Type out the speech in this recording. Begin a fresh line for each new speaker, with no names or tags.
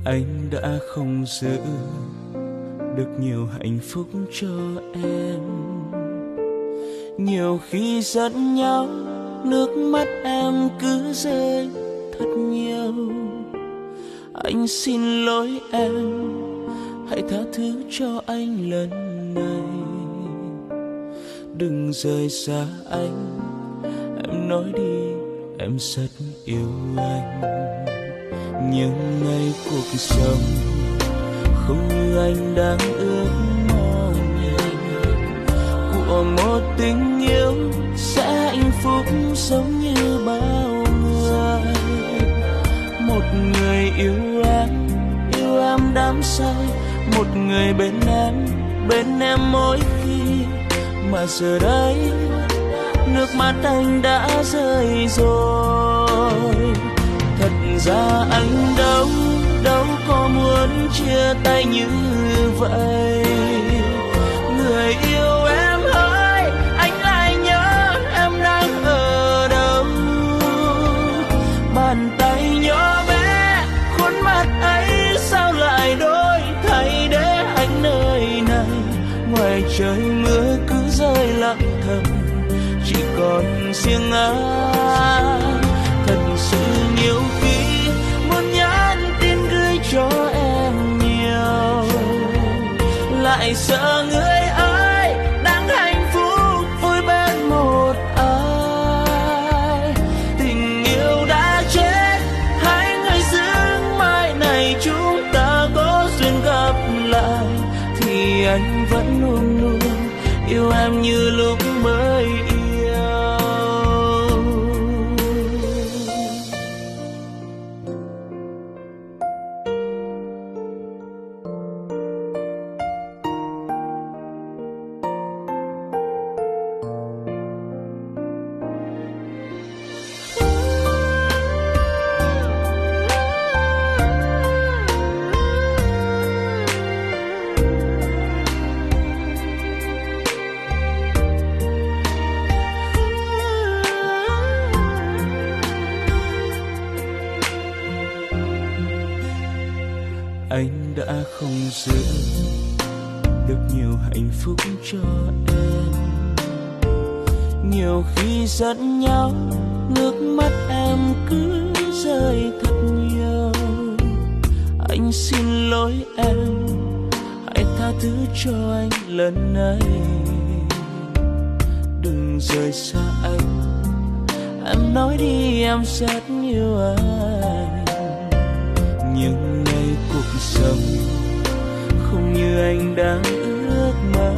Anh đã không giữ được nhiều hạnh phúc cho em. Nhiều khi giận nhau, nước mắt em cứ rơi thật nhiều. Anh xin lỗi em, hãy tha thứ cho anh lần này. Đừng rời xa anh, em nói đi, em rất yêu anh. Nhưng ngày cuộc sống không như anh đang ước mong, của một tình yêu sẽ hạnh phúc giống như bao người. Một người yêu em đắm say, một người bên em mỗi khi. Mà giờ đây nước mắt anh đã rơi rồi. Thật ra anh đâu có muốn chia tay như vậy. Người yêu em ơi, anh lại nhớ em đang ở đâu. Bàn tay nhỏ bé, khuôn mặt ấy sao lại đổi thay để anh nơi này. Ngoài trời mưa cứ rơi lặng thầm, chỉ còn riêng anh. Thật sự nhiều khi muốn nhắn tin gửi cho em nhiều, lại sợ người ơi đang hạnh phúc vui bên một ai. Tình yêu đã chết, hai người giữ mai này chúng ta có duyên gặp lại. Thì anh vẫn luôn luôn yêu em như lúc mới yêu. Anh đã không giữ được nhiều hạnh phúc cho em. Nhiều khi giận nhau, nước mắt em cứ rơi thật nhiều. Anh xin lỗi em, hãy tha thứ cho anh lần này. Đừng rời xa anh, em nói đi, em rất yêu anh. Nhưng ngày cuộc sống không như anh đang ước mơ,